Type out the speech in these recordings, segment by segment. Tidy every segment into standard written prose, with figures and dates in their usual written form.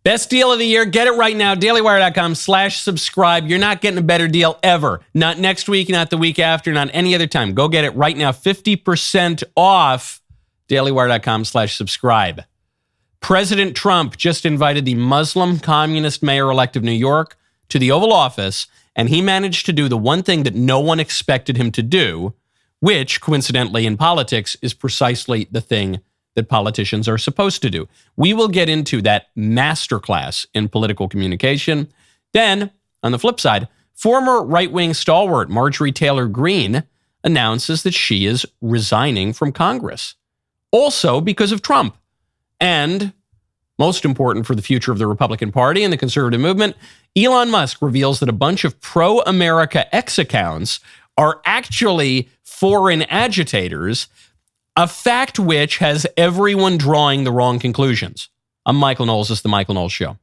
Best deal of the year. Get it right now. DailyWire.com/subscribe. You're not getting a better deal ever. Not next week, not the week after, not any other time. Go get it right now. 50% off. DailyWire.com/subscribe. President Trump just invited the Muslim communist mayor-elect of New York to the Oval Office, and he managed to do the one thing that no one expected him to do, which, coincidentally, in politics, is precisely the thing that politicians are supposed to do. We will get into that masterclass in political communication. Then, on the flip side, former right-wing stalwart Marjorie Taylor Greene announces that she is resigning from Congress. Also because of Trump. And, most important for the future of the Republican Party and the conservative movement, Elon Musk reveals that a bunch of pro-America X accounts are actually foreign agitators, a fact which has everyone drawing the wrong conclusions. I'm Michael Knowles. This is The Michael Knowles Show.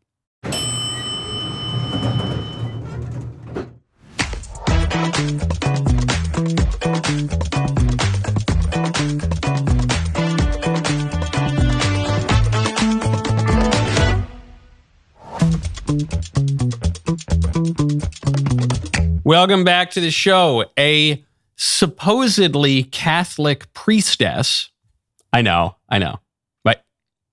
Welcome back to the show. A supposedly Catholic priestess. I know. But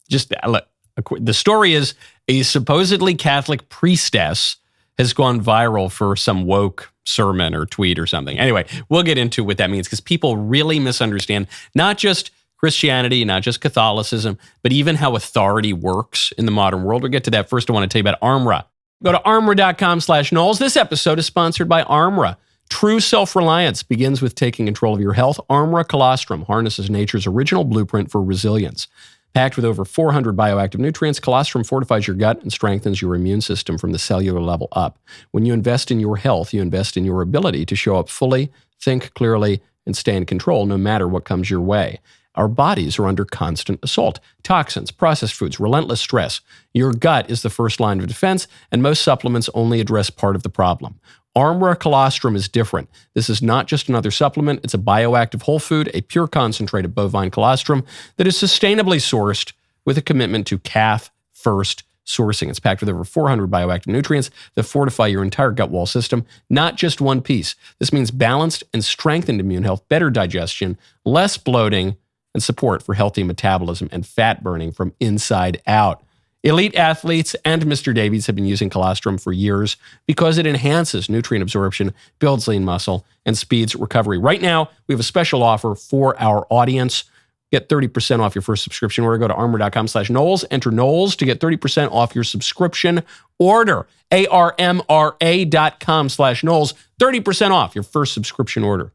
just look, the story is a supposedly Catholic priestess has gone viral for some woke sermon or tweet or something. Anyway, we'll get into what that means because people really misunderstand not just Christianity, not just Catholicism, but even how authority works in the modern world. We'll get to that. First, I want to tell you about Armra. Go to armra.com/Knowles. This episode is sponsored by Armra. True self-reliance begins with taking control of your health. Armra Colostrum harnesses nature's original blueprint for resilience. Packed with over 400 bioactive nutrients, colostrum fortifies your gut and strengthens your immune system from the cellular level up. When you invest in your health, you invest in your ability to show up fully, think clearly, and stay in control no matter what comes your way. Our bodies are under constant assault. Toxins, processed foods, relentless stress. Your gut is the first line of defense, and most supplements only address part of the problem. Armra Colostrum is different. This is not just another supplement. It's a bioactive whole food, a pure concentrate of bovine colostrum that is sustainably sourced with a commitment to calf-first sourcing. It's packed with over 400 bioactive nutrients that fortify your entire gut wall system, not just one piece. This means balanced and strengthened immune health, better digestion, less bloating, and support for healthy metabolism and fat burning from inside out. Elite athletes and Mr. Davies have been using colostrum for years because it enhances nutrient absorption, builds lean muscle, and speeds recovery. Right now, we have a special offer for our audience. Get 30% off your first subscription order. Go to armor.com/Knowles. Enter Knowles to get 30% off your subscription order. ARMRA.com/Knowles. 30% off your first subscription order.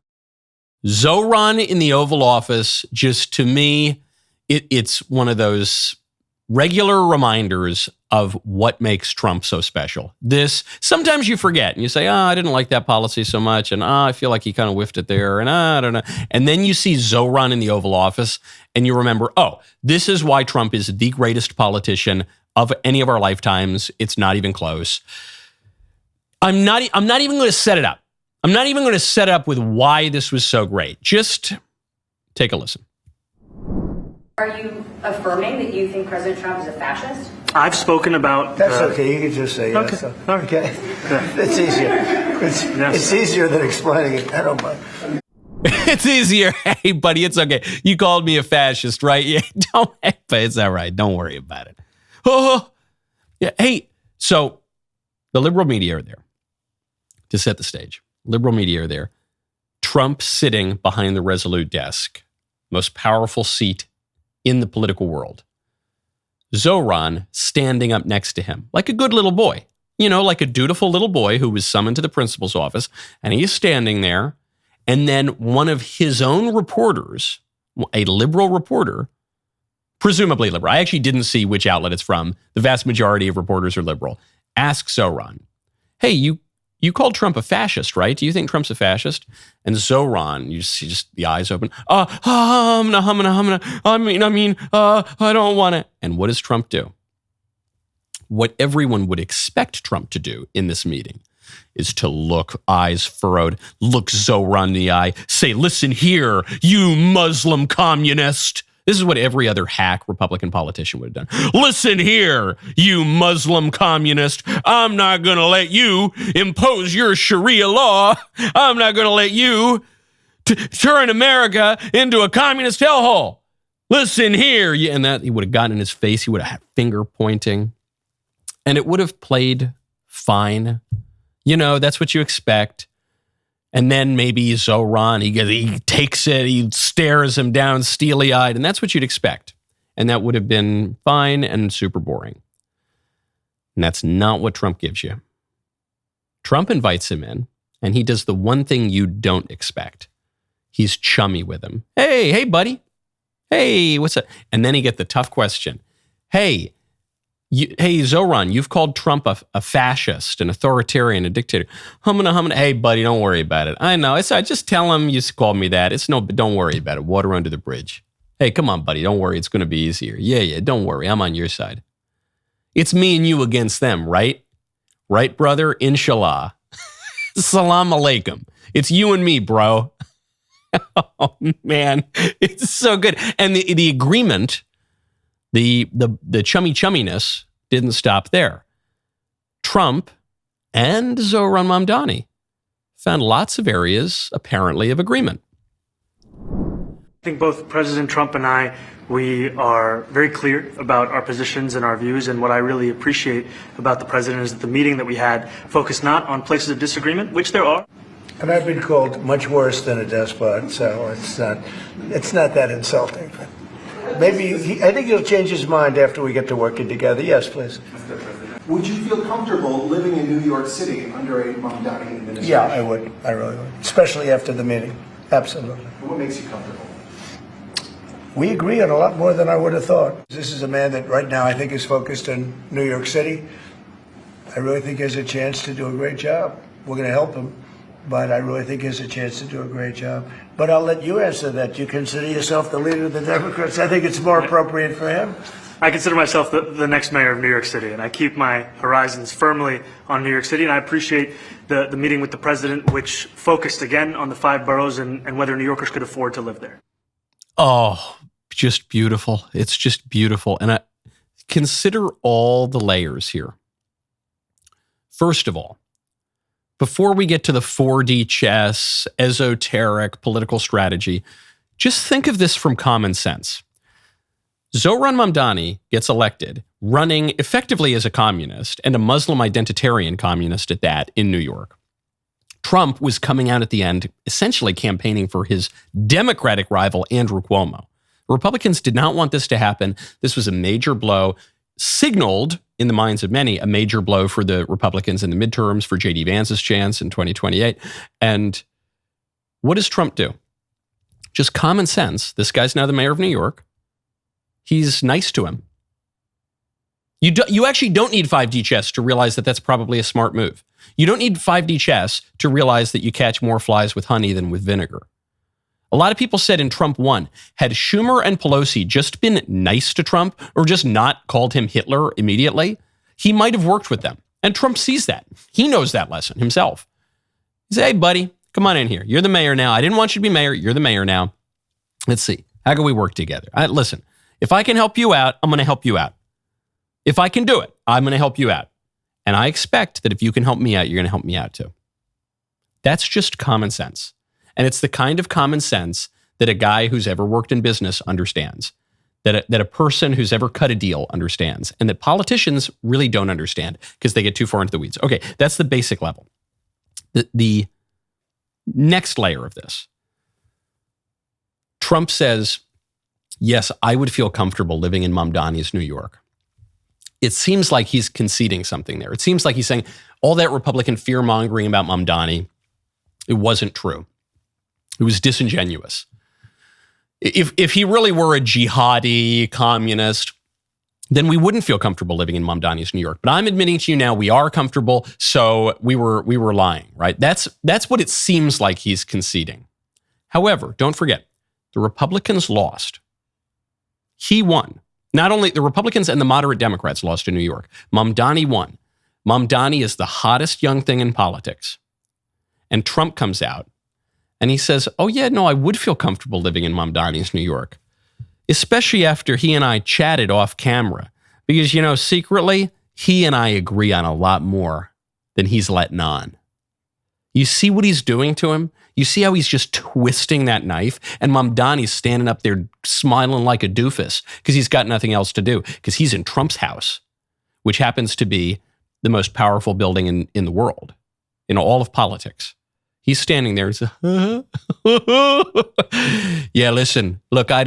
Zohran in the Oval Office, just to me, it's one of those regular reminders of what makes Trump so special. Sometimes you forget and you say, I didn't like that policy so much. And I feel like he kind of whiffed it there. And I don't know. And then you see Zohran in the Oval Office and you remember, this is why Trump is the greatest politician of any of our lifetimes. It's not even close. I'm not even going to set it up. I'm not even going to set up with why this was so great. Just take a listen. Are you affirming that you think President Trump is a fascist? I've spoken about... That's okay. You can just say yes. Okay. It's easier. It's easier than explaining it. I don't mind. It's easier. Hey, buddy, it's okay. You called me a fascist, right? Yeah, but it's all right. Don't worry about it. Oh, yeah. Hey, so the liberal media are there to set the stage. Liberal media are there. Trump sitting behind the Resolute desk, most powerful seat in the political world. Zohran standing up next to him like a good little boy, like a dutiful little boy who was summoned to the principal's office, and he's standing there. And then one of his own reporters, a liberal reporter, presumably liberal, I actually didn't see which outlet it's from. The vast majority of reporters are liberal. Asks Zohran, hey, you called Trump a fascist, right? Do you think Trump's a fascist? And Zohran, you see just the eyes open. I don't want to. And what does Trump do? What everyone would expect Trump to do in this meeting is to look, eyes furrowed, look Zohran in the eye, say, listen here, you Muslim communist. This is what every other hack Republican politician would have done. Listen here, you Muslim communist. I'm not going to let you impose your Sharia law. I'm not going to let you turn America into a communist hellhole. Listen here. And that he would have gotten in his face. He would have had finger pointing. And it would have played fine. You know, that's what you expect. And then maybe Zohran, he takes it, he stares him down steely-eyed, and that's what you'd expect. And that would have been fine and super boring. And that's not what Trump gives you. Trump invites him in, and he does the one thing you don't expect. He's chummy with him. Hey, buddy. Hey, what's up? And then he gets the tough question. Hey, Zohran, you've called Trump a fascist, an authoritarian, a dictator. Humana. Hey, buddy, don't worry about it. I know. Just tell him you called me that. Don't worry about it. Water under the bridge. Hey, come on, buddy. Don't worry. It's going to be easier. Yeah. Don't worry. I'm on your side. It's me and you against them, right? Right, brother? Inshallah. Salam alaikum. It's you and me, bro. Oh, man. It's so good. And the agreement... The chumminess didn't stop there. Trump and Zohran Mamdani found lots of areas, apparently, of agreement. I think both President Trump and I, we are very clear about our positions and our views. And what I really appreciate about the president is that the meeting that we had focused not on places of disagreement, which there are. And I've been called much worse than a despot, so it's not that insulting. Maybe I think he'll change his mind after we get to working together. Yes, please. Would you feel comfortable living in New York City under a Mamdani administration? Yeah, I would. I really would. Especially after the meeting. Absolutely. What makes you comfortable? We agree on a lot more than I would have thought. This is a man that right now I think is focused on New York City. I really think he has a chance to do a great job. We're going to help him, but I really think he has a chance to do a great job. But I'll let you answer that. You consider yourself the leader of the Democrats. I think it's more appropriate for him. I consider myself the next mayor of New York City, and I keep my horizons firmly on New York City. And I appreciate the meeting with the president, which focused again on the 5 boroughs and whether New Yorkers could afford to live there. Oh, just beautiful. It's just beautiful. And I consider all the layers here. First of all, before we get to the 4D chess, esoteric political strategy, just think of this from common sense. Zohran Mamdani gets elected, running effectively as a communist and a Muslim identitarian communist at that in New York. Trump was coming out at the end, essentially campaigning for his Democratic rival, Andrew Cuomo. Republicans did not want this to happen. This was a major blow, signaled in the minds of many, a major blow for the Republicans in the midterms, for J.D. Vance's chance in 2028. And what does Trump do? Just common sense. This guy's now the mayor of New York. He's nice to him. You actually don't need 5D chess to realize that that's probably a smart move. You don't need 5D chess to realize that you catch more flies with honey than with vinegar. A lot of people said in Trump 1, had Schumer and Pelosi just been nice to Trump or just not called him Hitler immediately, he might have worked with them. And Trump sees that. He knows that lesson himself. He says, hey, buddy, come on in here. You're the mayor now. I didn't want you to be mayor. You're the mayor now. Let's see. How can we work together? Listen, if I can help you out, I'm going to help you out. If I can do it, I'm going to help you out. And I expect that if you can help me out, you're going to help me out too. That's just common sense. And it's the kind of common sense that a guy who's ever worked in business understands, that a person who's ever cut a deal understands, and that politicians really don't understand because they get too far into the weeds. Okay, that's the basic level. The next layer of this, Trump says, yes, I would feel comfortable living in Mamdani's New York. It seems like he's conceding something there. It seems like he's saying all that Republican fear-mongering about Mamdani, it wasn't true. It was disingenuous. If he really were a jihadi communist, then we wouldn't feel comfortable living in Mamdani's New York. But I'm admitting to you now we are comfortable, so we were lying, right? That's what it seems like he's conceding. However, don't forget, the Republicans lost. He won. Not only the Republicans and the moderate Democrats lost in New York. Mamdani won. Mamdani is the hottest young thing in politics. And Trump comes out and he says, oh yeah, no, I would feel comfortable living in Mamdani's New York. especially after he and I chatted off camera. Because, secretly, he and I agree on a lot more than he's letting on. You see what he's doing to him? You see how he's just twisting that knife? And Mamdani's standing up there smiling like a doofus because he's got nothing else to do because he's in Trump's house, which happens to be the most powerful building in the world, in all of politics. He's standing there and says, yeah, listen, look, I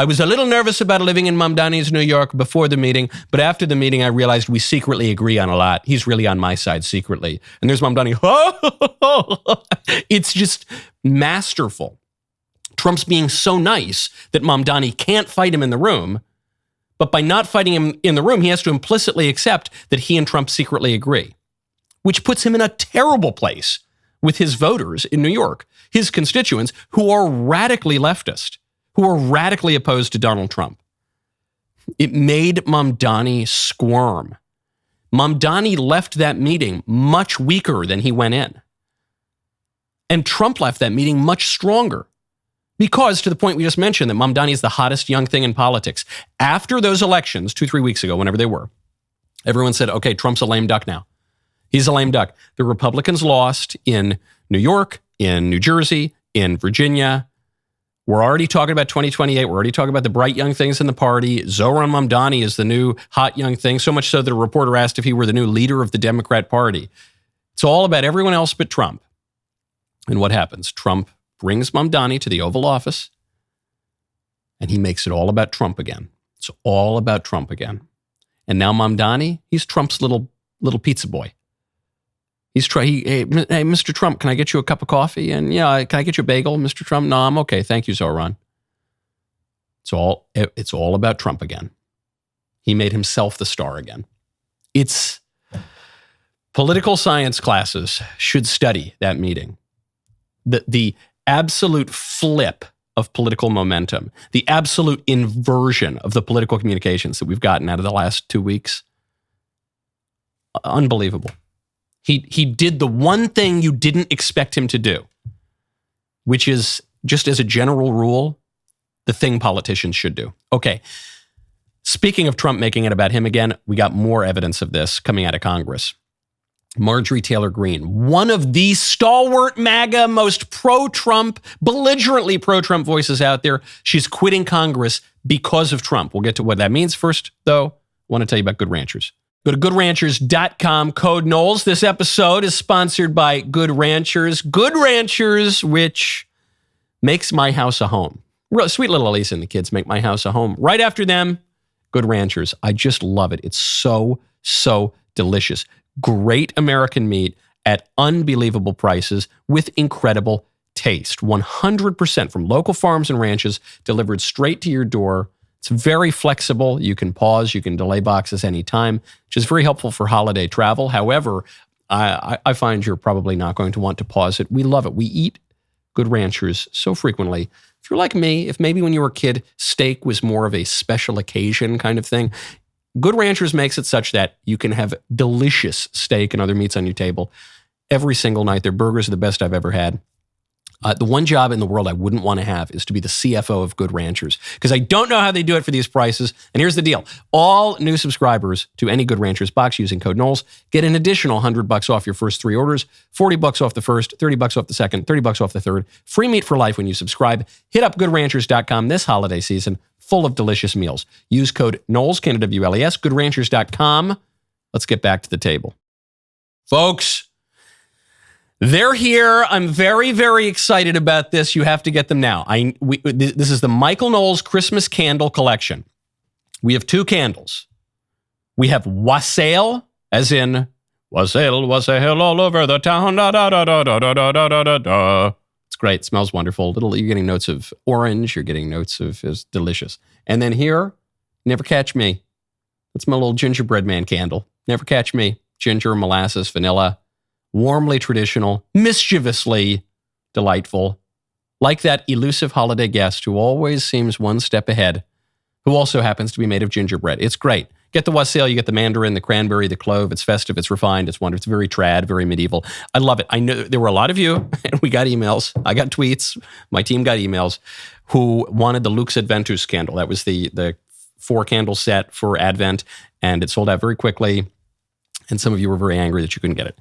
was a little nervous about living in Mamdani's New York before the meeting, but after the meeting, I realized we secretly agree on a lot. He's really on my side secretly. And there's Mamdani. It's just masterful. Trump's being so nice that Mamdani can't fight him in the room, but by not fighting him in the room, he has to implicitly accept that he and Trump secretly agree, which puts him in a terrible place with his voters in New York, his constituents who are radically leftist, who are radically opposed to Donald Trump. It made Mamdani squirm. Mamdani left that meeting much weaker than he went in. And Trump left that meeting much stronger. Because, to the point we just mentioned, that Mamdani is the hottest young thing in politics. After those elections, 2-3 weeks ago, whenever they were, everyone said, okay, Trump's a lame duck now. He's a lame duck. The Republicans lost in New York, in New Jersey, in Virginia. We're already talking about 2028. We're already talking about the bright young things in the party. Zohran Mamdani is the new hot young thing, so much so that a reporter asked if he were the new leader of the Democrat Party. It's all about everyone else but Trump. And what happens? Trump brings Mamdani to the Oval Office, and he makes it all about Trump again. It's all about Trump again. And now Mamdani, he's Trump's little pizza boy. Hey, Mr. Trump, can I get you a cup of coffee? And can I get you a bagel, Mr. Trump? No, I'm okay. Thank you, Zohran. It's all about Trump again. He made himself the star again. It's political science classes should study that meeting. The absolute flip of political momentum, the absolute inversion of the political communications that we've gotten out of the last 2 weeks. Unbelievable. He did the one thing you didn't expect him to do, which is, just as a general rule, the thing politicians should do. Okay, speaking of Trump making it about him again, we got more evidence of this coming out of Congress. Marjorie Taylor Greene, one of the stalwart MAGA, most pro-Trump, belligerently pro-Trump voices out there, she's quitting Congress because of Trump. We'll get to what that means first, though. I want to tell you about Good Ranchers. Go to goodranchers.com, code Knowles. This episode is sponsored by Good Ranchers. Good Ranchers, which makes my house a home. Sweet little Elise and the kids make my house a home. Right after them, Good Ranchers. I just love it. It's so delicious. Great American meat at unbelievable prices with incredible taste. 100% from local farms and ranches, delivered straight to your door. It's very flexible. You can pause, you can delay boxes anytime, which is very helpful for holiday travel. However, I find you're probably not going to want to pause it. We love it. We eat Good Ranchers so frequently. If you're like me, if maybe when you were a kid, steak was more of a special occasion kind of thing, Good Ranchers makes it such that you can have delicious steak and other meats on your table every single night. Their burgers are the best I've ever had. The one job in the world I wouldn't want to have is to be the CFO of Good Ranchers, because I don't know how they do it for these prices. And here's the deal. All new subscribers to any Good Ranchers box using code Knowles get an additional $100 off your first 3 orders, $40 off the first, $30 off the second, $30 off the third. Free meat for life when you subscribe. Hit up goodranchers.com this holiday season, full of delicious meals. Use code Knowles, K-N-W-L-E-S, goodranchers.com. Let's get back to the table. Folks, they're here. I'm very excited about this. You have to get them now. This is the Michael Knowles Christmas candle collection. We have 2 candles. We have wassail, as in wassail all over the town. Da, da, da, da, da, da, da, da, da. It's great. It smells wonderful. You're getting notes of orange. You're getting notes of it's delicious. And then here, Never Catch Me. That's my little gingerbread man candle. Never Catch Me. Ginger, molasses, vanilla. Warmly traditional, mischievously delightful, like that elusive holiday guest who always seems one step ahead, who also happens to be made of gingerbread. It's great. Get the wassail, you get the mandarin, the cranberry, the clove. It's festive, it's refined, it's wonderful. It's very trad, very medieval. I love it. I know there were a lot of you, and we got emails. I got tweets. My team got emails who wanted the Lux Adventus candle. That was the 4-candle set for Advent, and it sold out very quickly. And some of you were very angry that you couldn't get it.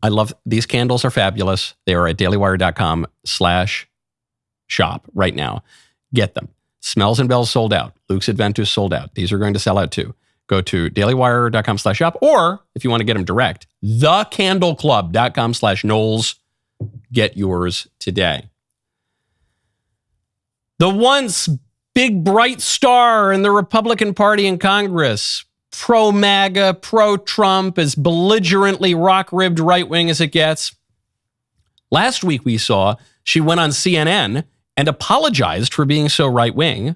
I love these candles are fabulous. They are at dailywire.com/shop right now. Get them. Smells and Bells sold out. Lux Adventus sold out. These are going to sell out too. Go to dailywire.com/shop, or if you want to get them direct, thecandleclub.com/Knowles. Get yours today. The once big bright star in the Republican Party in Congress, pro-MAGA, pro-Trump, as belligerently rock-ribbed right-wing as it gets. Last week we saw she went on CNN and apologized for being so right-wing,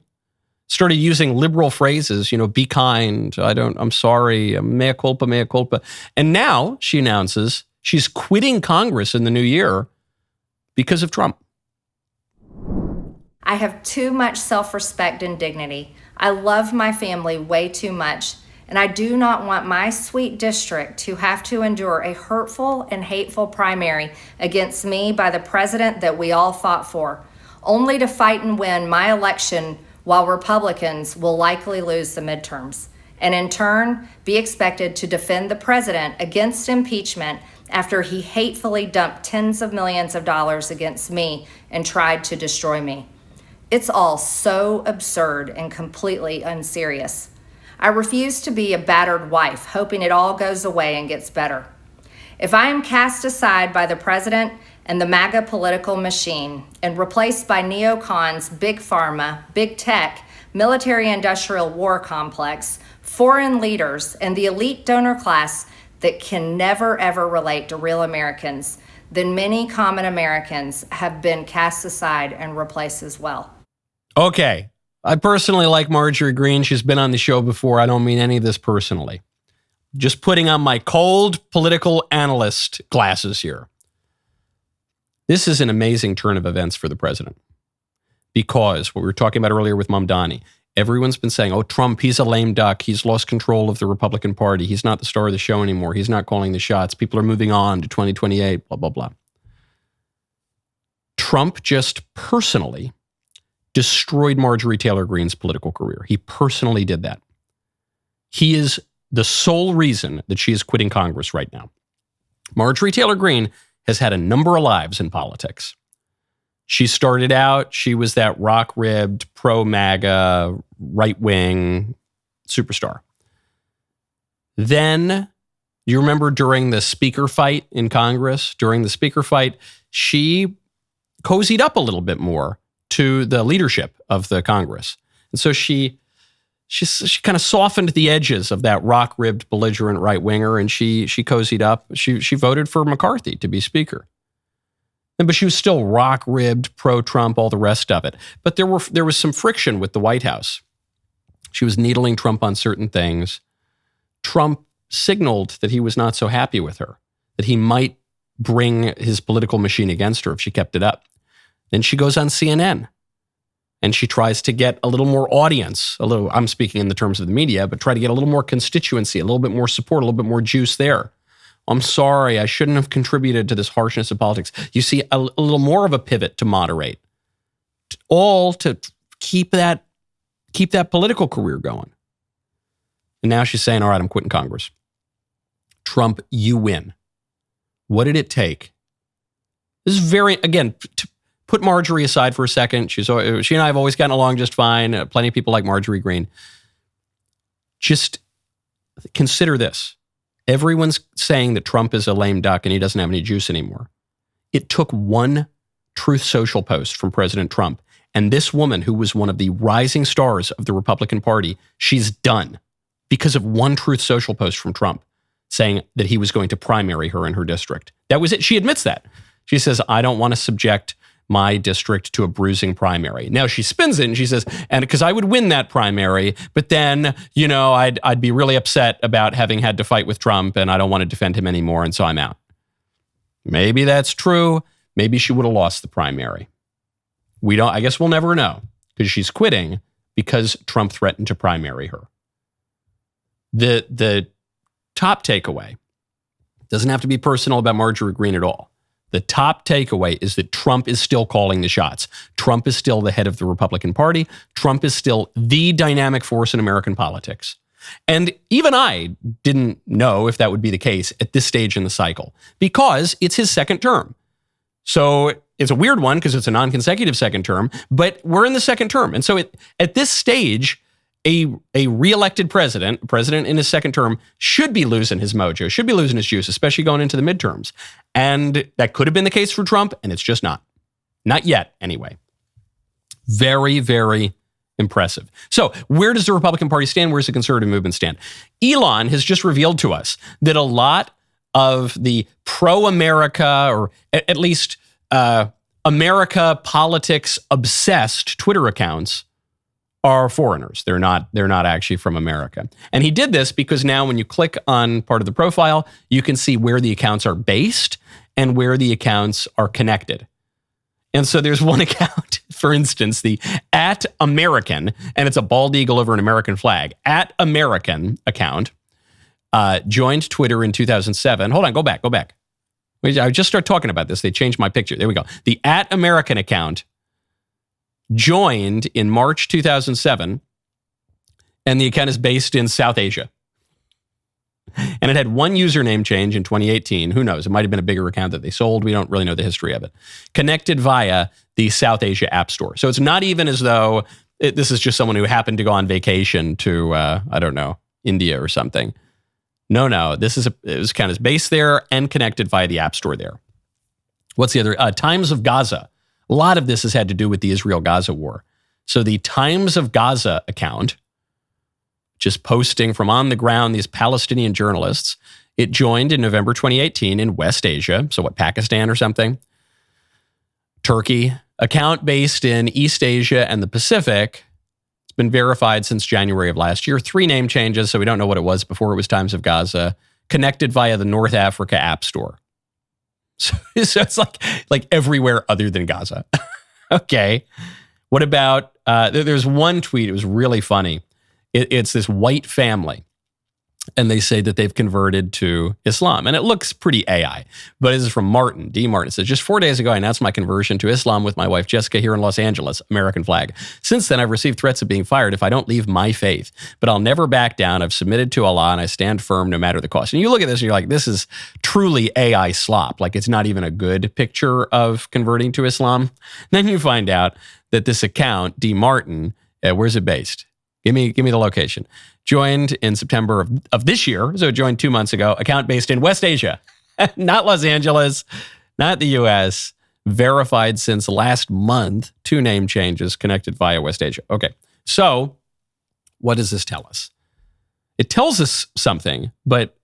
started using liberal phrases, be kind, I'm sorry, mea culpa, mea culpa. And now she announces she's quitting Congress in the new year because of Trump. I have too much self-respect and dignity. I love my family way too much, and I do not want my sweet district to have to endure a hurtful and hateful primary against me by the president that we all fought for, only to fight and win my election while Republicans will likely lose the midterms, and in turn be expected to defend the president against impeachment after he hatefully dumped tens of millions of dollars against me and tried to destroy me. It's all so absurd and completely unserious. I refuse to be a battered wife, hoping it all goes away and gets better. If I am cast aside by the president and the MAGA political machine and replaced by neocons, big pharma, big tech, military-industrial war complex, foreign leaders, and the elite donor class that can never ever relate to real Americans, then many common Americans have been cast aside and replaced as well. Okay. I personally like Marjorie Greene. She's been on the show before. I don't mean any of this personally. Just putting on my cold political analyst glasses here. This is an amazing turn of events for the president. Because what we were talking about earlier with Mamdani, everyone's been saying, Trump, he's a lame duck. He's lost control of the Republican Party. He's not the star of the show anymore. He's not calling the shots. People are moving on to 2028, blah, blah, blah. Trump just personally destroyed Marjorie Taylor Greene's political career. He personally did that. He is the sole reason that she is quitting Congress right now. Marjorie Taylor Greene has had a number of lives in politics. She started out, she was that rock-ribbed, pro-MAGA, right-wing superstar. Then, you remember during the speaker fight in Congress, she cozied up a little bit more to the leadership of the Congress. And so she kind of softened the edges of that rock-ribbed, belligerent right-winger, and she cozied up. She voted for McCarthy to be speaker. But she was still rock-ribbed, pro-Trump, all the rest of it. But there was some friction with the White House. She was needling Trump on certain things. Trump signaled that he was not so happy with her, that he might bring his political machine against her if she kept it up. Then she goes on CNN and she tries to get a little more audience, I'm speaking in the terms of the media, but try to get a little more constituency, a little bit more support, a little bit more juice there. I'm sorry, I shouldn't have contributed to this harshness of politics. You see a little more of a pivot to moderate, all to keep that political career going. And now she's saying, all right, I'm quitting Congress. Trump, you win. What did it take? This is again, to put Marjorie aside for a second. She and I have always gotten along just fine. Plenty of people like Marjorie Greene. Just consider this. Everyone's saying that Trump is a lame duck and he doesn't have any juice anymore. It took one Truth Social post from President Trump, and this woman, who was one of the rising stars of the Republican Party, she's done because of one Truth Social post from Trump saying that he was going to primary her in her district. That was it. She admits that. She says, I don't want to subject my district to a bruising primary. Now she spins it and she says, and because I would win that primary, but then, I'd be really upset about having had to fight with Trump and I don't want to defend him anymore. And so I'm out. Maybe that's true. Maybe she would have lost the primary. I guess we'll never know because she's quitting because Trump threatened to primary her. The top takeaway doesn't have to be personal about Marjorie Greene at all. The top takeaway is that Trump is still calling the shots. Trump is still the head of the Republican Party. Trump is still the dynamic force in American politics. And even I didn't know if that would be the case at this stage in the cycle, because it's his second term. So it's a weird one because it's a non-consecutive second term, but we're in the second term. And so at this stage, a re-elected president in his second term, should be losing his mojo, should be losing his juice, especially going into the midterms. And that could have been the case for Trump, and it's just not. Not yet, anyway. Very, very impressive. So where does the Republican Party stand? Where does the conservative movement stand? Elon has just revealed to us that a lot of the pro-America, or at least America politics obsessed Twitter accounts are foreigners. They're not actually from America. And he did this because now when you click on part of the profile, you can see where the accounts are based and where the accounts are connected. And so there's one account, for instance, the @American, and it's a bald eagle over an American flag, @American account, joined Twitter in 2007. Hold on, go back. I just started talking about this. They changed my picture. There we go. The @American account joined in March 2007, and the account is based in South Asia. And it had one username change in 2018. Who knows? It might have been a bigger account that they sold. We don't really know the history of it. Connected via the South Asia App Store. So it's not even as though this is just someone who happened to go on vacation to, I don't know, India or something. No. This account is based there and connected via the App Store there. What's the other? Times of Gaza. A lot of this has had to do with the Israel-Gaza war. So the Times of Gaza account, just posting from on the ground these Palestinian journalists, it joined in November 2018 in West Asia. So what, Pakistan or something? Turkey. Account based in East Asia and the Pacific. It's been verified since January of last year. 3 name changes, so we don't know what it was before it was Times of Gaza. Connected via the North Africa App Store. So it's like everywhere other than Gaza. Okay. What about, there's one tweet, it was really funny. It's this white family, and they say that they've converted to Islam. And it looks pretty AI, but this is from Martin, D. Martin. It says, just 4 days ago, I announced my conversion to Islam with my wife, Jessica, here in Los Angeles, American flag. Since then, I've received threats of being fired if I don't leave my faith, but I'll never back down. I've submitted to Allah, and I stand firm no matter the cost. And you look at this and you're like, this is truly AI slop. Like, it's not even a good picture of converting to Islam. Then you find out that this account, D. Martin, where's it based? Give me the location. Joined in September of this year, so it joined 2 months ago. Account based in West Asia, not Los Angeles, not the U.S. Verified since last month. 2 name changes connected via West Asia. Okay, so what does this tell us? It tells us something, but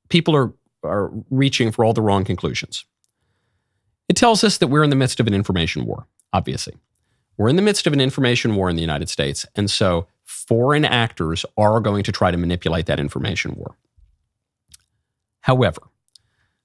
people are reaching for all the wrong conclusions. It tells us that we're in the midst of an information war, obviously. We're in the midst of an information war in the United States, and so foreign actors are going to try to manipulate that information war. However,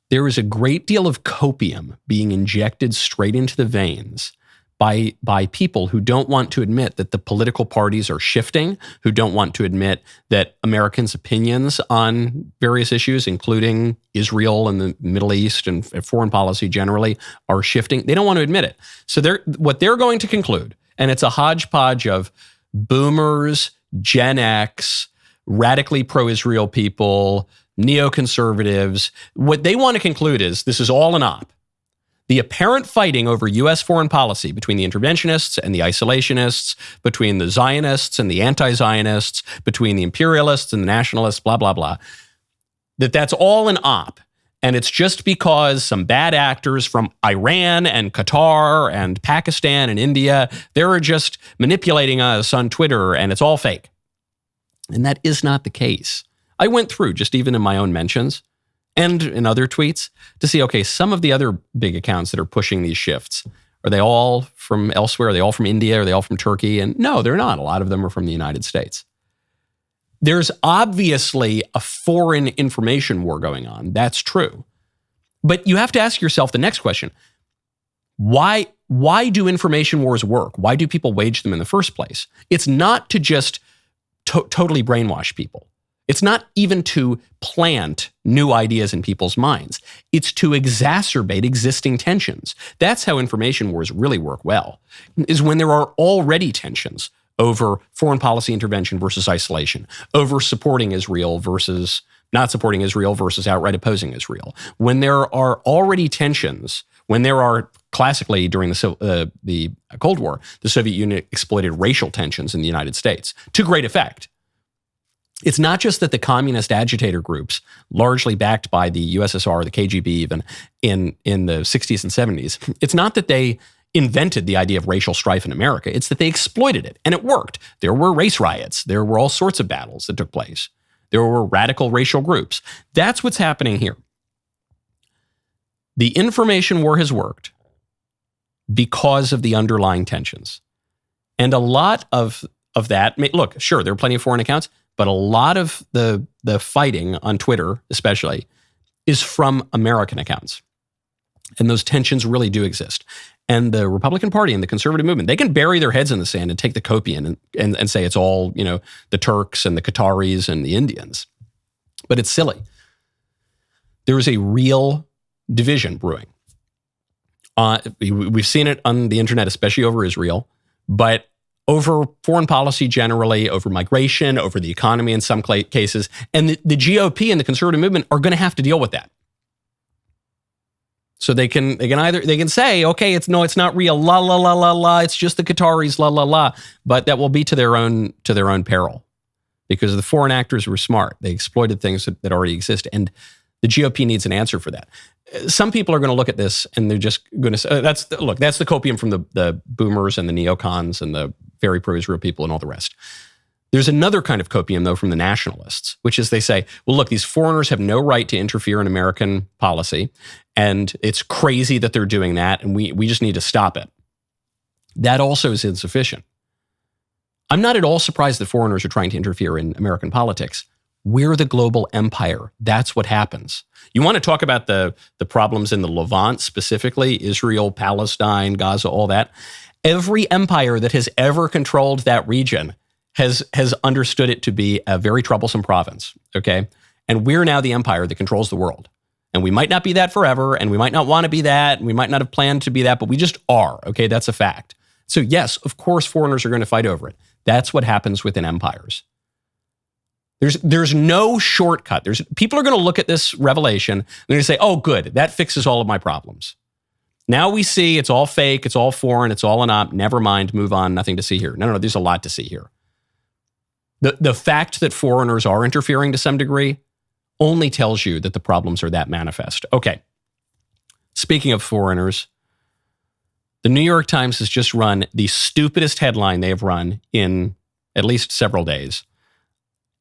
there is a great deal of copium being injected straight into the veins by people who don't want to admit that the political parties are shifting, who don't want to admit that Americans' opinions on various issues, including Israel and the Middle East and foreign policy generally, are shifting. They don't want to admit it. So what they're going to conclude, and it's a hodgepodge of boomers, Gen X, radically pro-Israel people, neoconservatives, what they want to conclude is this is all an op. The apparent fighting over U.S. foreign policy between the interventionists and the isolationists, between the Zionists and the anti-Zionists, between the imperialists and the nationalists, blah, blah, blah, that's all an op. And it's just because some bad actors from Iran and Qatar and Pakistan and India, they're just manipulating us on Twitter, and it's all fake. And that is not the case. I went through, just even in my own mentions and in other tweets, to see, okay, some of the other big accounts that are pushing these shifts, are they all from elsewhere? Are they all from India? Are they all from Turkey? And no, they're not. A lot of them are from the United States. There's obviously a foreign information war going on. That's true. But you have to ask yourself the next question. Why do information wars work? Why do people wage them in the first place? It's not to just totally brainwash people. It's not even to plant new ideas in people's minds. It's to exacerbate existing tensions. That's how information wars really work well, is when there are already tensions over foreign policy intervention versus isolation, over supporting Israel versus not supporting Israel versus outright opposing Israel. When there are already tensions, when there are classically during the Cold War, the Soviet Union exploited racial tensions in the United States to great effect. It's not just that the communist agitator groups, largely backed by the USSR, the KGB even, in the 60s and 70s, it's not that they invented the idea of racial strife in America. It's that they exploited it, and it worked. There were race riots. There were all sorts of battles that took place. There were radical racial groups. That's what's happening here. The information war has worked because of the underlying tensions. And a lot of that, look, sure, there are plenty of foreign accounts, but a lot of the fighting on Twitter, especially, is from American accounts. And those tensions really do exist. And the Republican Party and the conservative movement, they can bury their heads in the sand and take the copium and say it's all, the Turks and the Qataris and the Indians. But it's silly. There is a real division brewing. We've seen it on the internet, especially over Israel, but over foreign policy generally, over migration, over the economy in some cases. And the GOP and the conservative movement are going to have to deal with that. So they can say, okay, it's not real, la la la la la, it's just the Qataris, la la la, but that will be to their own peril, because the foreign actors were smart. They exploited things that already exist, and the GOP needs an answer for that. Some people are going to look at this and they're just going to say, that's the copium from the boomers and the neocons and the very pro-Israel people and all the rest. There's another kind of copium, though, from the nationalists, which is they say, well, look, these foreigners have no right to interfere in American policy, and it's crazy that they're doing that, and we just need to stop it. That also is insufficient. I'm not at all surprised that foreigners are trying to interfere in American politics. We're the global empire. That's what happens. You want to talk about the problems in the Levant, specifically Israel, Palestine, Gaza, all that. Every empire that has ever controlled that region has understood it to be a very troublesome province, okay? And we're now the empire that controls the world. And we might not be that forever, and we might not want to be that, and we might not have planned to be that, but we just are, okay? That's a fact. So yes, of course, foreigners are going to fight over it. That's what happens within empires. There's no shortcut. People are going to look at this revelation, and they're going to say, oh, good, that fixes all of my problems. Now we see it's all fake, it's all foreign, it's all an op, never mind, move on, nothing to see here. No, there's a lot to see here. The fact that foreigners are interfering to some degree only tells you that the problems are that manifest. Okay. Speaking of foreigners, the New York Times has just run the stupidest headline they have run in at least several days.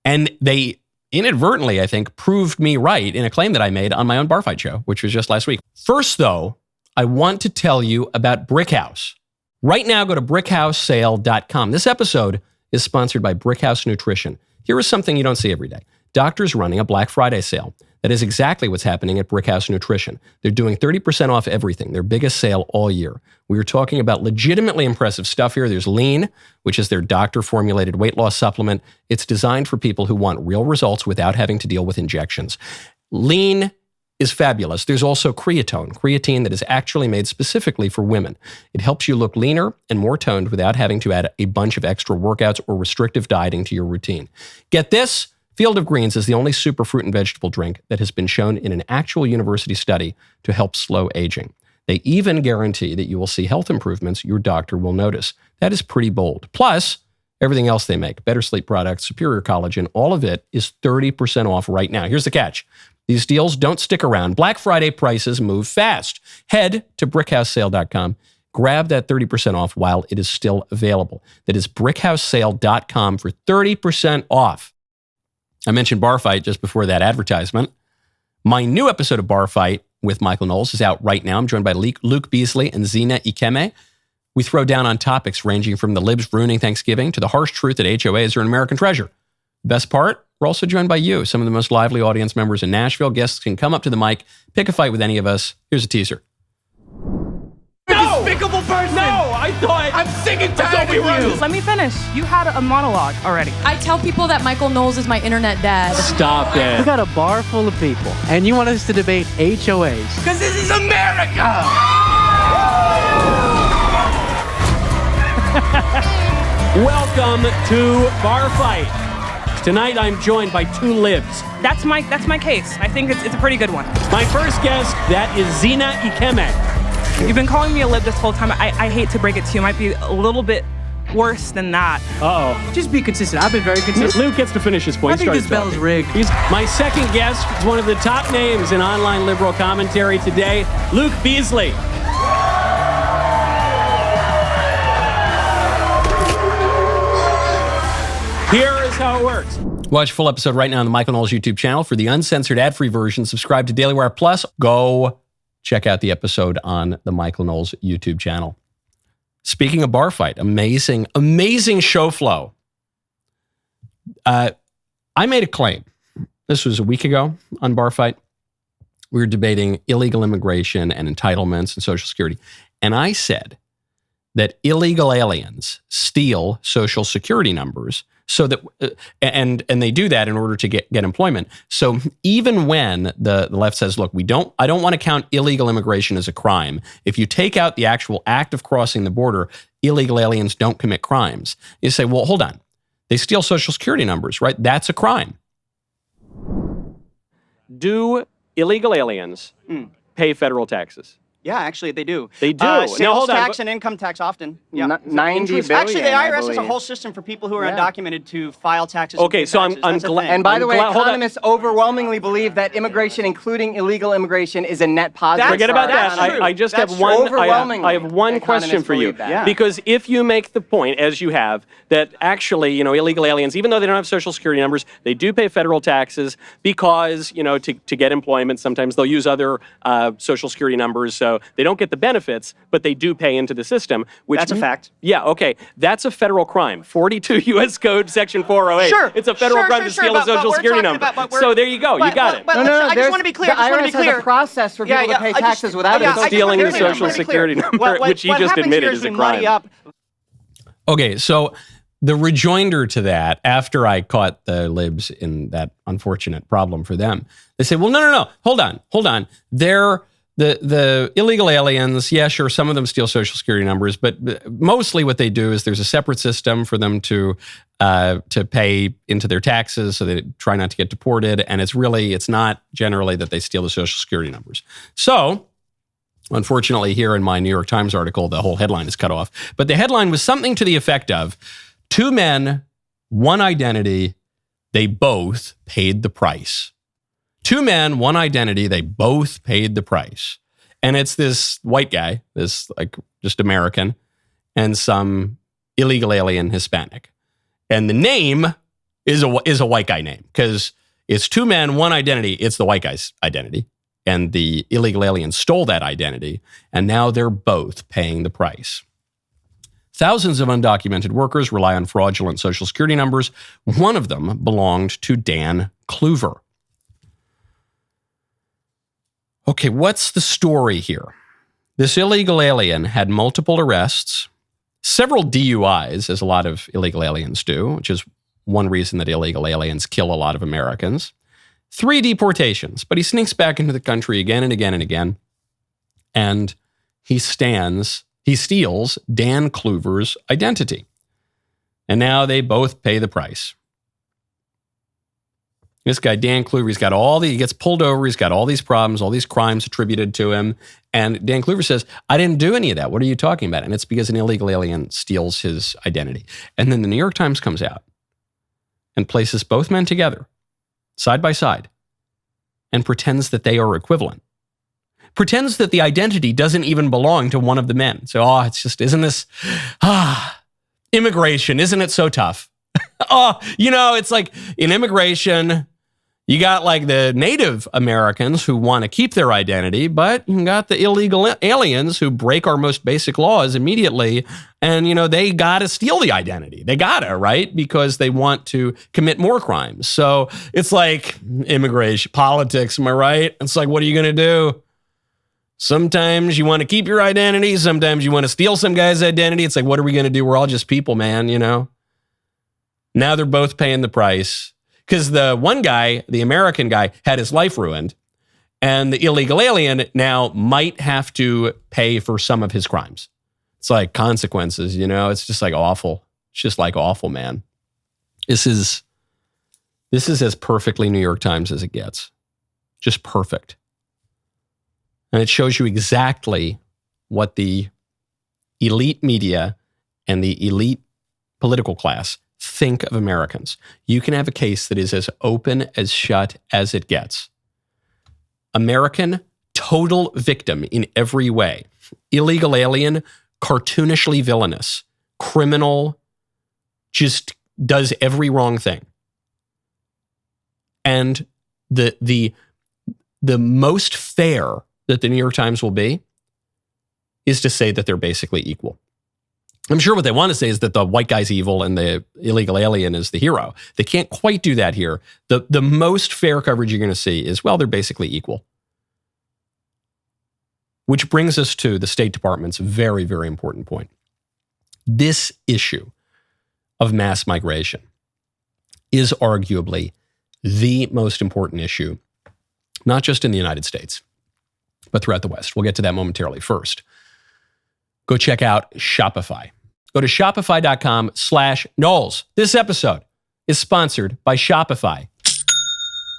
And they inadvertently, I think, proved me right in a claim that I made on my own Bar Fight show, which was just last week. First, though, I want to tell you about Brickhouse. Right now, go to brickhousesale.com. This episode is sponsored by Brickhouse Nutrition. Here is something you don't see every day. Doctors running a Black Friday sale. That is exactly what's happening at Brickhouse Nutrition. They're doing 30% off everything, their biggest sale all year. We are talking about legitimately impressive stuff here. There's Lean, which is their doctor-formulated weight loss supplement. It's designed for people who want real results without having to deal with injections. Lean is fabulous. There's also creatine that is actually made specifically for women. It helps you look leaner and more toned without having to add a bunch of extra workouts or restrictive dieting to your routine. Get this, Field of Greens is the only super fruit and vegetable drink that has been shown in an actual university study to help slow aging. They even guarantee that you will see health improvements your doctor will notice. That is pretty bold. Plus, everything else they make, better sleep products, superior collagen, all of it is 30% off right now. Here's the catch. These deals don't stick around. Black Friday prices move fast. Head to brickhousesale.com. Grab that 30% off while it is still available. That is brickhousesale.com for 30% off. I mentioned Bar Fight just before that advertisement. My new episode of Bar Fight with Michael Knowles is out right now. I'm joined by Luke Beasley and Zena Ikeme. We throw down on topics ranging from the libs ruining Thanksgiving to the harsh truth that HOAs are an American treasure. Best part, we're also joined by you, some of the most lively audience members in Nashville. Guests can come up to the mic, pick a fight with any of us. Here's a teaser. No! despicable person. No, I thought... I'm sick and tired of you. Let me finish. You had a monologue already. I tell people that Michael Knowles is my internet dad. Stop it. We got a bar full of people, and you want us to debate HOAs. Because this is America. Welcome to Bar Fight. Tonight I'm joined by two libs. That's my case. I think it's a pretty good one. My first guest, that is Zina Ikeme. You've been calling me a lib this whole time. I hate to break it to you. It might be a little bit worse than that. Uh-oh. Just be consistent. I've been very consistent. Luke gets to finish his point. I think this bell's rigged. My second guest is one of the top names in online liberal commentary today, Luke Beasley. Here is how it works. Watch full episode right now on the Michael Knowles YouTube channel. For the uncensored ad-free version, subscribe to DailyWire Plus. Go check out the episode on the Michael Knowles YouTube channel. Speaking of Bar Fight, amazing show flow. I made a claim. This was a week ago on Bar Fight. We were debating illegal immigration and entitlements and Social Security. And I said that illegal aliens steal Social Security numbers so that, and they do that in order to get employment. So even when the left says, look, I don't want to count illegal immigration as a crime. If you take out the actual act of crossing the border, illegal aliens don't commit crimes. You say, well, hold on. They steal Social Security numbers, right? That's a crime. Do illegal aliens pay federal taxes? Yeah, actually, they do. They do. Sales Now, hold on. tax and income tax often. Yeah. 90 billion, Actually, the I IRS has a believe. whole system for people who are undocumented to file taxes. Okay, and pay so taxes. I'm That's a glad- thing. And by the way, Hold on. economists overwhelmingly believe that immigration, including illegal immigration, is a net positive. That's Forget for about our that. economy. I just That's have true. one. Overwhelmingly, I have one economists question for you. believe that. Yeah. Because if you make the point, as you have, that actually, illegal aliens, even though they don't have Social Security numbers, they do pay federal taxes because, to get employment, sometimes they'll use other Social Security numbers, so they don't get the benefits, but they do pay into the system. Which That's a fact. Yeah. Okay. That's a federal crime. 42 U.S. Code Section 408. Sure. It's a federal crime to steal a but Social we're Security talking number. about- So there you go. You got it. But No, I just want to be clear. The IRS has a process for people to pay taxes without it. Stealing the Social Security number, which he just admitted is a crime. Okay, so the rejoinder to that, after I caught the libs in that unfortunate problem for them, they say, well, no, hold on. They're the illegal aliens, yeah, sure, some of them steal Social Security numbers, but mostly what they do is there's a separate system for them to pay into their taxes so they try not to get deported, and it's not generally that they steal the Social Security numbers. So, unfortunately, here in my New York Times article, the whole headline is cut off. But the headline was something to the effect of, 2 men, 1 identity, they both paid the price. 2 men, 1 identity, they both paid the price. And it's this white guy, this just American, and some illegal alien Hispanic. And the name is a white guy name because it's 2 men, 1 identity. It's the white guy's identity. And the illegal alien stole that identity, and now they're both paying the price. Thousands of undocumented workers rely on fraudulent Social Security numbers. One of them belonged to Dan Kluver. Okay, what's the story here? This illegal alien had multiple arrests, several DUIs, as a lot of illegal aliens do, which is one reason that illegal aliens kill a lot of Americans. 3 deportations, but he sneaks back into the country again and again and again. And he steals Dan Kluver's identity. And now they both pay the price. This guy, Dan Kluver, he gets pulled over, he's got all these problems, all these crimes attributed to him. And Dan Kluver says, I didn't do any of that. What are you talking about? And it's because an illegal alien steals his identity. And then the New York Times comes out and places both men together, side by side, and pretends that they are equivalent. Pretends that the identity doesn't even belong to one of the men. So, immigration, isn't it so tough? It's like in immigration, you got like the Native Americans who want to keep their identity, but you got the illegal aliens who break our most basic laws immediately. And, they got to steal the identity. They got to, right? Because they want to commit more crimes. So it's like immigration, politics, am I right? It's like, what are you going to do? Sometimes you want to keep your identity. Sometimes you want to steal some guy's identity. It's like, what are we going to do? We're all just people, man, you know? Now they're both paying the price. Because the one guy, the American guy, had his life ruined. And the illegal alien now might have to pay for some of his crimes. It's like consequences, you know? It's just like awful. It's just like awful, man. This is as perfectly New York Times as it gets. Just perfect. And it shows you exactly what the elite media and the elite political class think of Americans. You can have a case that is as open as shut as it gets. American, total victim in every way. Illegal alien, cartoonishly villainous. Criminal, just does every wrong thing. And the most fair that the New York Times will be is to say that they're basically equal. I'm sure what they want to say is that the white guy's evil and the illegal alien is the hero. They can't quite do that here. The most fair coverage you're going to see is, well, they're basically equal. Which brings us to the State Department's very, very important point. This issue of mass migration is arguably the most important issue, not just in the United States, but throughout the West. We'll get to that momentarily. First, go check out Shopify. Go to shopify.com/Knowles. This episode is sponsored by Shopify.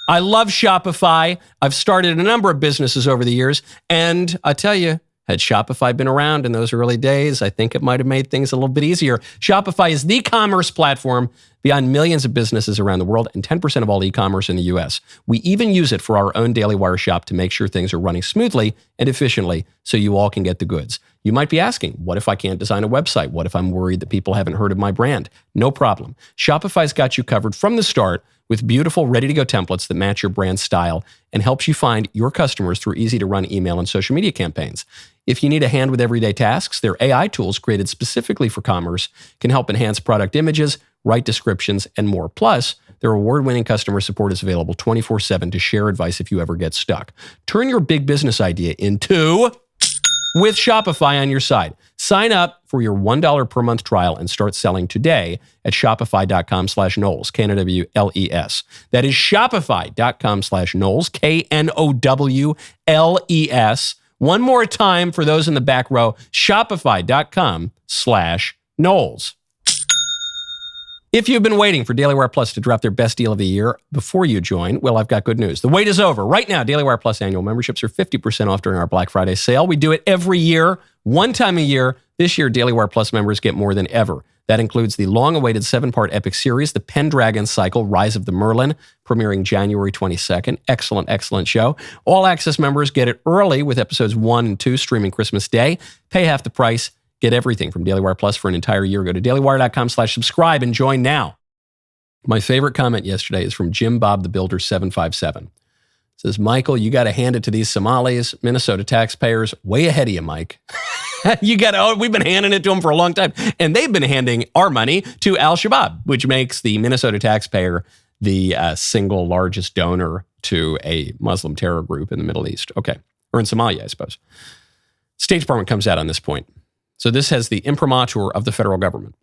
I love Shopify. I've started a number of businesses over the years, and I tell you, had Shopify been around in those early days, I think it might have made things a little bit easier. Shopify is the commerce platform beyond millions of businesses around the world and 10% of all e-commerce in the US. We even use it for our own DailyWire shop to make sure things are running smoothly and efficiently so you all can get the goods. You might be asking, what if I can't design a website? What if I'm worried that people haven't heard of my brand? No problem. Shopify's got you covered from the start with beautiful, ready-to-go templates that match your brand style and helps you find your customers through easy-to-run email and social media campaigns. If you need a hand with everyday tasks, their AI tools created specifically for commerce can help enhance product images, write descriptions, and more. Plus, their award-winning customer support is available 24/7 to share advice if you ever get stuck. Turn your big business idea into with Shopify on your side. Sign up for your $1 per month trial and start selling today at shopify.com/Knowles, Knowles. That is shopify.com/Knowles, Knowles. One more time for those in the back row, shopify.com/Knowles. If you've been waiting for DailyWire Plus to drop their best deal of the year before you join, well, I've got good news. The wait is over. Right now, DailyWire Plus annual memberships are 50% off during our Black Friday sale. We do it every year, one time a year. This year, DailyWire Plus members get more than ever. That includes the long-awaited 7-part epic series, The Pendragon Cycle, Rise of the Merlin, premiering January 22nd. Excellent, excellent show. All access members get it early with episodes 1 and 2 streaming Christmas Day. Pay half the price. Get everything from DailyWire Plus for an entire year. Go to dailywire.com/subscribe and join now. My favorite comment yesterday is from Jim Bob the Builder 757. It says, Michael, you got to hand it to these Somalis, Minnesota taxpayers, way ahead of you, Mike. We've been handing it to them for a long time. And they've been handing our money to Al-Shabaab, which makes the Minnesota taxpayer the single largest donor to a Muslim terror group in the Middle East. Okay. Or in Somalia, I suppose. State Department comes out on this point. So this has the imprimatur of the federal government.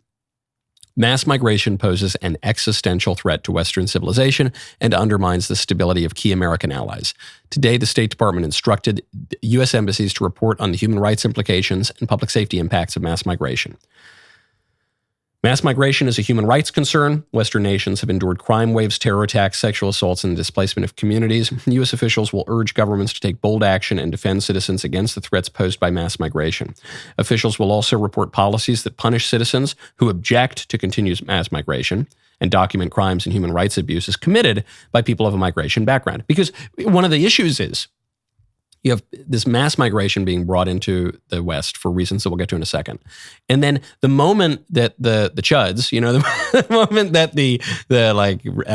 Mass migration poses an existential threat to Western civilization and undermines the stability of key American allies. Today, the State Department instructed U.S. embassies to report on the human rights implications and public safety impacts of mass migration. Mass migration is a human rights concern. Western nations have endured crime waves, terror attacks, sexual assaults, and the displacement of communities. U.S. officials will urge governments to take bold action and defend citizens against the threats posed by mass migration. Officials will also report policies that punish citizens who object to continued mass migration and document crimes and human rights abuses committed by people of a migration background. Because one of the issues is you have this mass migration being brought into the West for reasons that we'll get to in a second. And then the moment that the chuds, the moment that the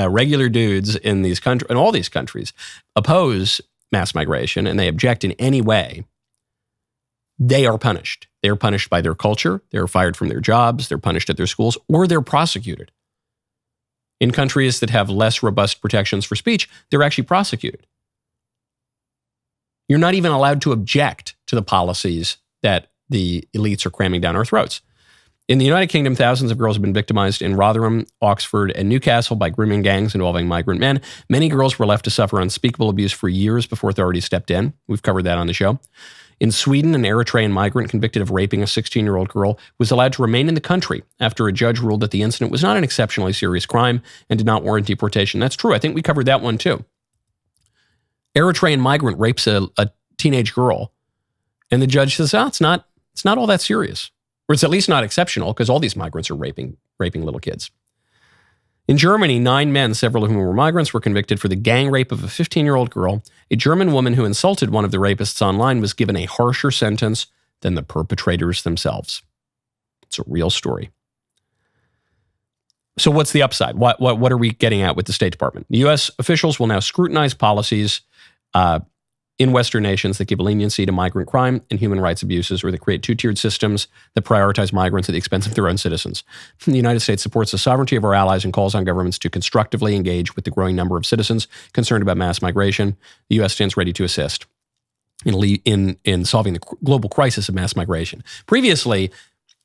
regular dudes in these countries, in all these countries, oppose mass migration and they object in any way, they are punished. They are punished by their culture. They're fired from their jobs. They're punished at their schools, or they're prosecuted. In countries that have less robust protections for speech, they're actually prosecuted. You're not even allowed to object to the policies that the elites are cramming down our throats. In the United Kingdom, thousands of girls have been victimized in Rotherham, Oxford, and Newcastle by grooming gangs involving migrant men. Many girls were left to suffer unspeakable abuse for years before authorities stepped in. We've covered that on the show. In Sweden, an Eritrean migrant convicted of raping a 16-year-old girl was allowed to remain in the country after a judge ruled that the incident was not an exceptionally serious crime and did not warrant deportation. That's true. I think we covered that one too. Eritrean migrant rapes a teenage girl, and the judge says, it's not all that serious. Or it's at least not exceptional, because all these migrants are raping little kids. In Germany, 9 men, several of whom were migrants, were convicted for the gang rape of a 15-year-old girl. A German woman who insulted one of the rapists online was given a harsher sentence than the perpetrators themselves. It's a real story. So what's the upside? What are we getting at with the State Department? The U.S. officials will now scrutinize policies in Western nations that give leniency to migrant crime and human rights abuses, or that create two-tiered systems that prioritize migrants at the expense of their own citizens. The United States supports the sovereignty of our allies and calls on governments to constructively engage with the growing number of citizens concerned about mass migration. The U.S. stands ready to assist in solving the global crisis of mass migration. Previously,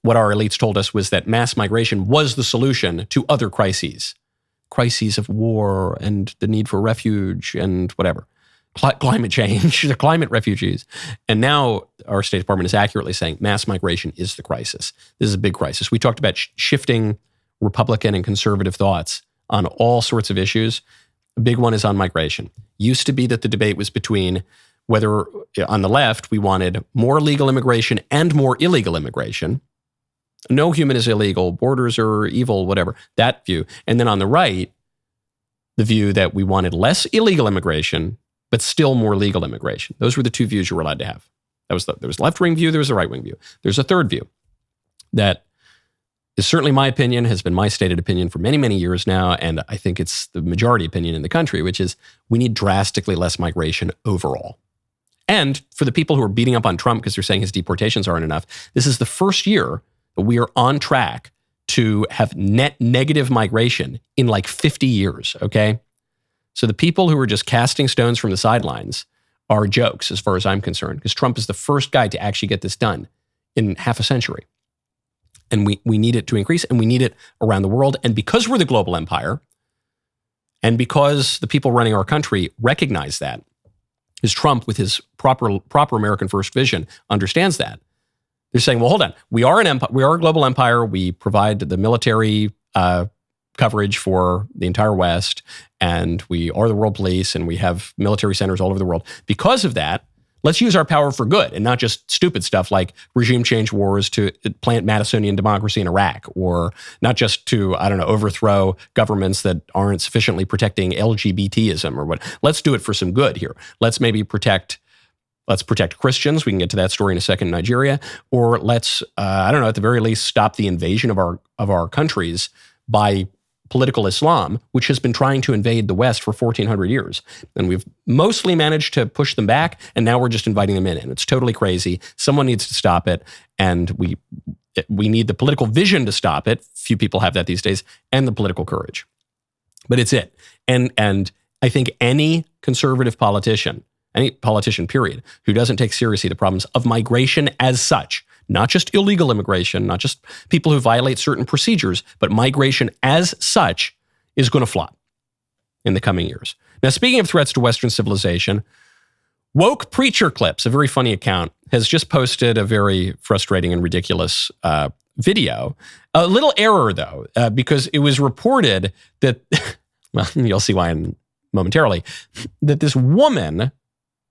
what our elites told us was that mass migration was the solution to other crises of war and the need for refuge and whatever. Climate change, the climate refugees. And now our State Department is accurately saying mass migration is the crisis. This is a big crisis. We talked about shifting Republican and conservative thoughts on all sorts of issues. A big one is on migration. Used to be that the debate was between whether on the left we wanted more legal immigration and more illegal immigration. No human is illegal, borders are evil, whatever, that view. And then on the right, the view that we wanted less illegal immigration but still more legal immigration. Those were the two views you were allowed to have. There was the left-wing view, there was the right-wing view. There's a third view that is certainly my opinion, has been my stated opinion for many, many years now, and I think it's the majority opinion in the country, which is we need drastically less migration overall. And for the people who are beating up on Trump because they're saying his deportations aren't enough, this is the first year that we are on track to have net negative migration in like 50 years, okay? So the people who are just casting stones from the sidelines are jokes as far as I'm concerned, because Trump is the first guy to actually get this done in half a century. And we need it to increase, and we need it around the world. And because we're the global empire, and because the people running our country recognize that, because Trump, with his proper American first vision, understands that, they're saying, well, hold on, we are an empire, we are a global empire, we provide the military coverage for the entire West, and we are the world police, and we have military centers all over the world. Because of that, let's use our power for good and not just stupid stuff like regime change wars to plant Madisonian democracy in Iraq, or not just to, overthrow governments that aren't sufficiently protecting LGBTism or what. Let's do it for some good here. Let's protect Christians. We can get to that story in a second in Nigeria. Or let's, at the very least, stop the invasion of our countries by political Islam, which has been trying to invade the West for 1,400 years. And we've mostly managed to push them back, and now we're just inviting them in. And it's totally crazy. Someone needs to stop it, and we need the political vision to stop it. Few people have that these days, and the political courage. But it's it. And I think any conservative politician, any politician, period, who doesn't take seriously the problems of migration as such, not just illegal immigration, not just people who violate certain procedures, but migration as such, is going to flop in the coming years. Now, speaking of threats to Western civilization, Woke Preacher Clips, a very funny account, has just posted a very frustrating and ridiculous video. A little error, though, because it was reported that, well, you'll see why momentarily, that this woman,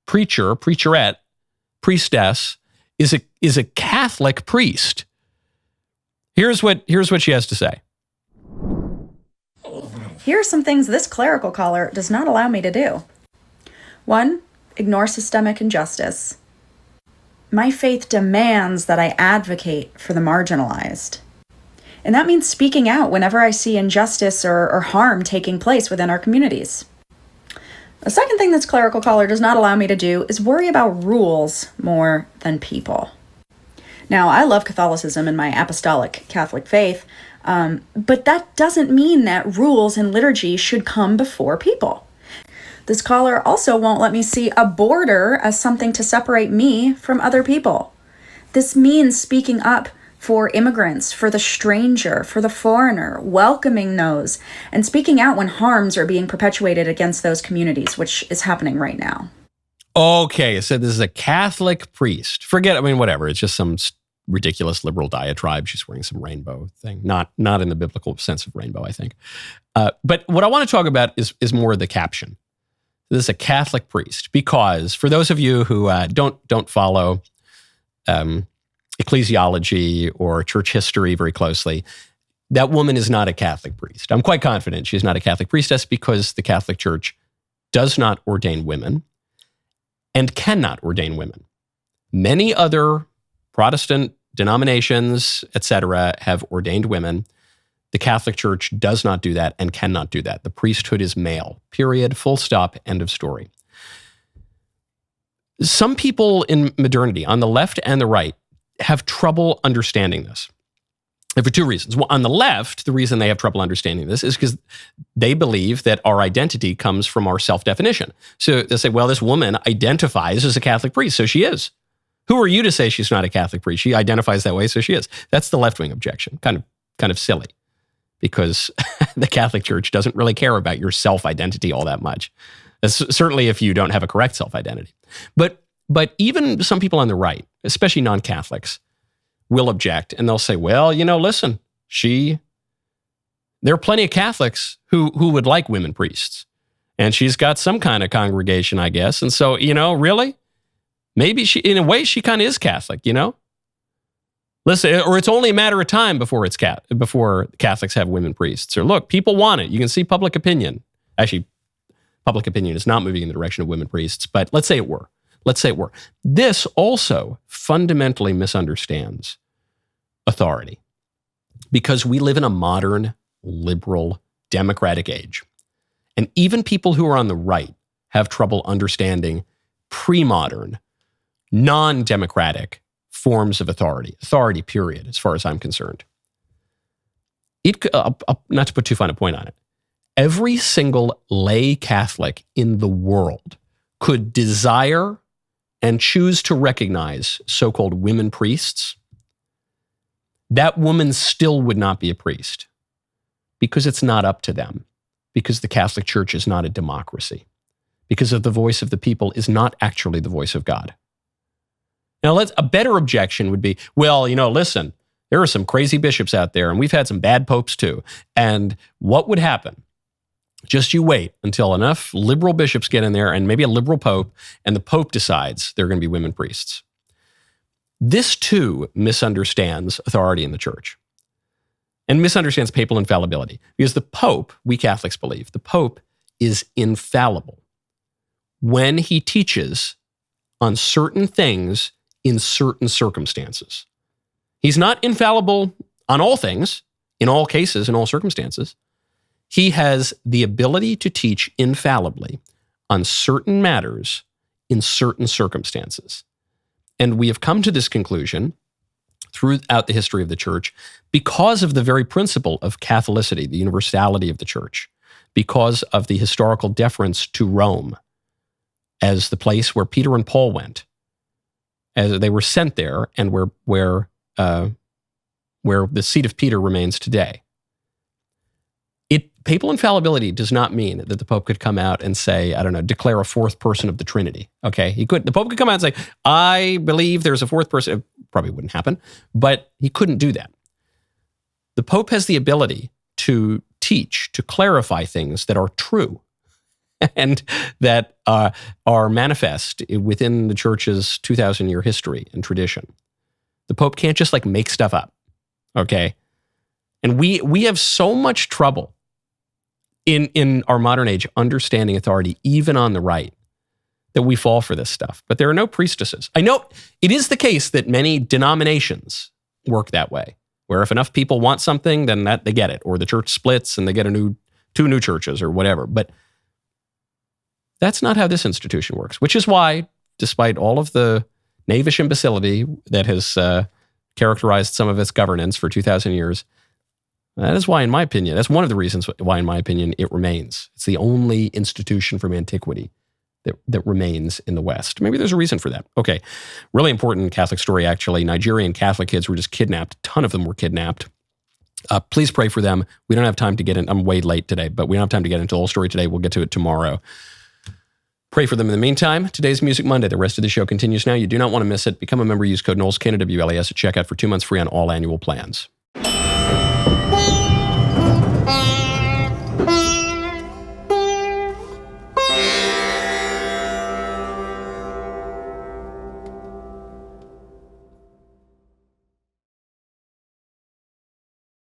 preacherette, priestess, is a Catholic priest. Here's what she has to say. Here are some things this clerical collar does not allow me to do. 1, ignore systemic injustice. My faith demands that I advocate for the marginalized. And that means speaking out whenever I see injustice or harm taking place within our communities. The second thing this clerical collar does not allow me to do is worry about rules more than people. Now, I love Catholicism and my apostolic Catholic faith, but that doesn't mean that rules and liturgy should come before people. This caller also won't let me see a border as something to separate me from other people. This means speaking up for immigrants, for the stranger, for the foreigner, welcoming those, and speaking out when harms are being perpetuated against those communities, which is happening right now. Okay, so this is a Catholic priest. Whatever. It's just some ridiculous liberal diatribe. She's wearing some rainbow thing. Not in the biblical sense of rainbow, I think. But what I want to talk about is more the caption. This is a Catholic priest, because for those of you who don't follow ecclesiology or church history very closely, that woman is not a Catholic priest. I'm quite confident she's not a Catholic priestess, because the Catholic Church does not ordain women and cannot ordain women. Many other Protestant denominations, etc., have ordained women. The Catholic Church does not do that and cannot do that. The priesthood is male, period, full stop, end of story. Some people in modernity, on the left and the right, have trouble understanding this. And for two reasons. Well, on the left, the reason they have trouble understanding this is because they believe that our identity comes from our self-definition. So they say, well, this woman identifies as a Catholic priest, so she is. Who are you to say she's not a Catholic priest? She identifies that way, so she is. That's the left-wing objection. Kind of silly, because the Catholic Church doesn't really care about your self-identity all that much. Certainly if you don't have a correct self-identity. But even some people on the right, especially non-Catholics, will object, and they'll say, well, listen, there are plenty of Catholics who would like women priests, and she's got some kind of congregation, I guess. And so, really? Maybe she, in a way, she kind of is Catholic, Listen, or it's only a matter of time before Catholics have women priests. Or look, people want it. You can see public opinion. Actually, public opinion is not moving in the direction of women priests, but let's say it were. This also fundamentally misunderstands authority, because we live in a modern, liberal, democratic age. And even people who are on the right have trouble understanding pre-modern, non-democratic forms of authority, period, as far as I'm concerned. Not to put too fine a point on it, every single lay Catholic in the world could desire and choose to recognize so-called women priests. That woman still would not be a priest, because it's not up to them, because the Catholic Church is not a democracy, because of the voice of the people is not actually the voice of God. Now, a better objection would be, well, listen, there are some crazy bishops out there, and we've had some bad popes too. And what would happen? Just you wait until enough liberal bishops get in there, and maybe a liberal pope, and the pope decides they're going to be women priests. This too misunderstands authority in the church, and misunderstands papal infallibility, because the pope, we Catholics believe, the pope is infallible when he teaches on certain things in certain circumstances. He's not infallible on all things, in all cases, in all circumstances. He has the ability to teach infallibly on certain matters in certain circumstances. And we have come to this conclusion throughout the history of the church because of the very principle of Catholicity, the universality of the church, because of the historical deference to Rome as the place where Peter and Paul went, as they were sent there, and where the seat of Peter remains today. Papal infallibility does not mean that the Pope could come out and say, declare a fourth person of the Trinity. Okay, the Pope could come out and say, I believe there's a fourth person. It probably wouldn't happen, but he couldn't do that. The Pope has the ability to teach, to clarify things that are true and that are manifest within the Church's 2,000-year history and tradition. The Pope can't just make stuff up, okay? And we have so much trouble in our modern age understanding authority, even on the right, that we fall for this stuff. But there are no priestesses. I know it is the case that many denominations work that way, where if enough people want something, then they get it, or the church splits and they get two new churches or whatever. But that's not how this institution works, which is why, despite all of the knavish imbecility that has characterized some of its governance for 2,000 years, That is why, in my opinion, that's one of the reasons why, in my opinion, it remains. It's the only institution from antiquity that remains in the West. Maybe there's a reason for that. Okay, really important Catholic story, actually. Nigerian Catholic kids were just kidnapped. A ton of them were kidnapped. Please pray for them. We don't have time to get in. I'm way late today, but we don't have time to get into the whole story today. We'll get to it tomorrow. Pray for them in the meantime. Today's Music Monday. The rest of the show continues now. You do not want to miss it. Become a member. Use code Knowles, KNWLAS at checkout for 2 months free on all annual plans.